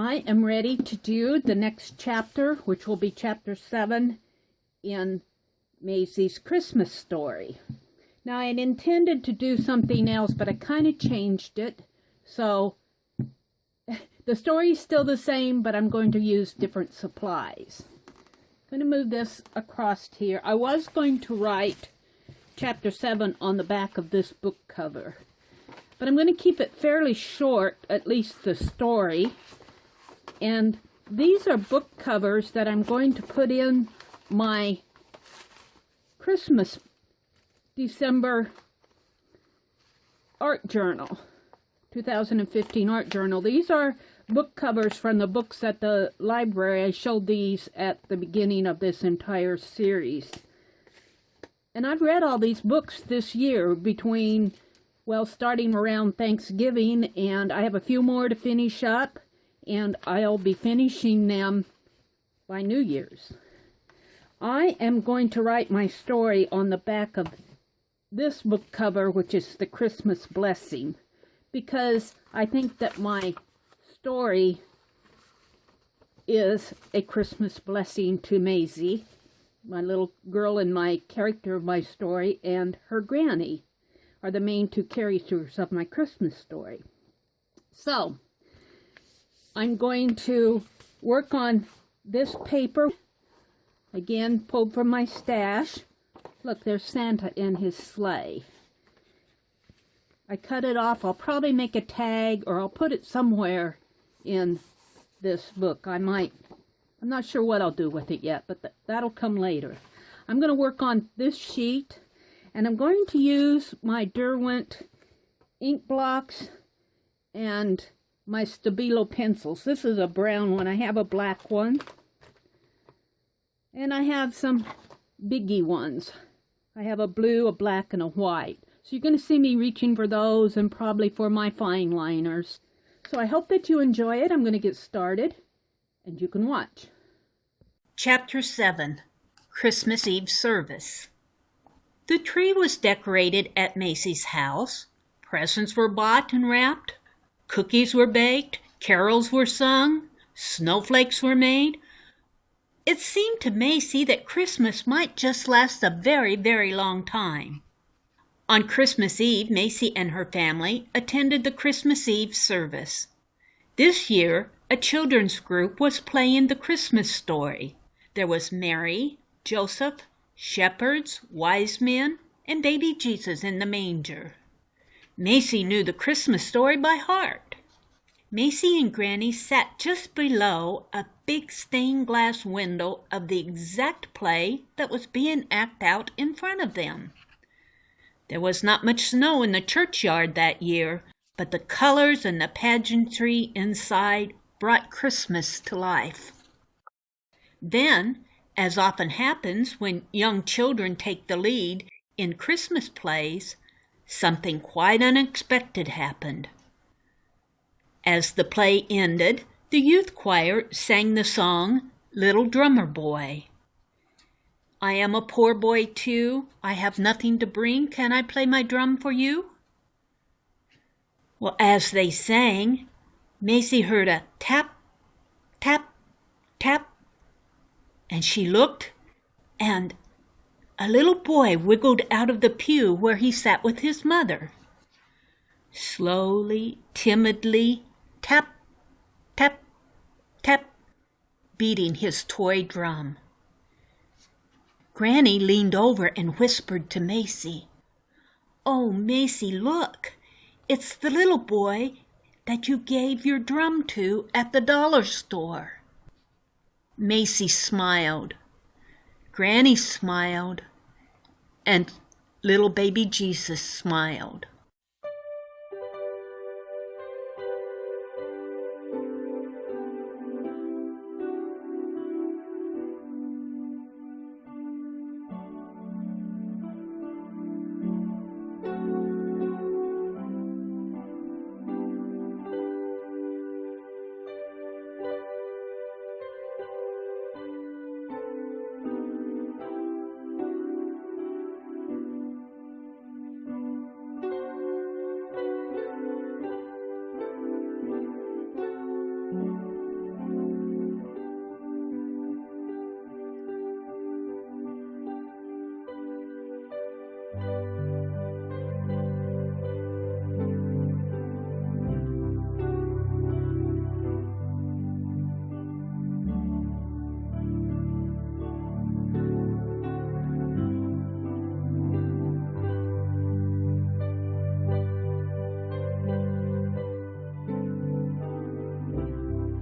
I am ready to do the next chapter, which will be chapter 7 in Maisie's Christmas story. Now, I had intended to do something else, but I kind of changed it. So, the story's still the same, but I'm going to use different supplies. I'm going to move this across here. I was going to write chapter 7 on the back of this book cover, but I'm going to keep it fairly short, at least the story. And these are book covers that I'm going to put in my Christmas December art journal, 2015 art journal. These are book covers from the books at the library. I showed these at the beginning of this entire series. And I've read all these books this year between, well, starting around Thanksgiving, and I have a few more to finish up, and I'll be finishing them by New Year's. I am going to write my story on the back of this book cover, which is The Christmas Blessing, because I think that my story is a Christmas blessing to Maisie, my little girl and my character of my story, and her granny are the main two characters of my Christmas story. So, I'm going to work on this paper, again, pulled from my stash. Look, there's Santa in his sleigh. I cut it off. I'll probably make a tag, or I'll put it somewhere in this book. I'm not sure what I'll do with it yet, but that'll come later. I'm going to work on this sheet, and I'm going to use my Derwent ink blocks and my Stabilo pencils. This is a brown one. I have a black one. And I have some biggie ones. I have a blue, a black, and a white. So you're going to see me reaching for those and probably for my fine liners. So I hope that you enjoy it. I'm going to get started, and you can watch. Chapter 7, Christmas Eve Service. The tree was decorated at Maisie's house. Presents were bought and wrapped. Cookies were baked, carols were sung, snowflakes were made. It seemed to Maisie that Christmas might just last a very, very long time. On Christmas Eve, Maisie and her family attended the Christmas Eve service. This year, a children's group was playing the Christmas story. There was Mary, Joseph, shepherds, wise men, and baby Jesus in the manger. Maisie knew the Christmas story by heart. Maisie and Granny sat just below a big stained glass window of the exact play that was being acted out in front of them. There was not much snow in the churchyard that year, but the colors and the pageantry inside brought Christmas to life. Then, as often happens when young children take the lead in Christmas plays, something quite unexpected happened. As the play ended, the youth choir sang the song, Little Drummer Boy. I am a poor boy too. I have nothing to bring. Can I play my drum for you? Well, as they sang, Maisie heard a tap, tap, tap, and she looked, and a little boy wiggled out of the pew where he sat with his mother. Slowly, timidly, tap, tap, tap, beating his toy drum. Granny leaned over and whispered to Maisie, "Oh, Maisie, look, it's the little boy that you gave your drum to at the dollar store." Maisie smiled. Granny smiled, and little baby Jesus smiled.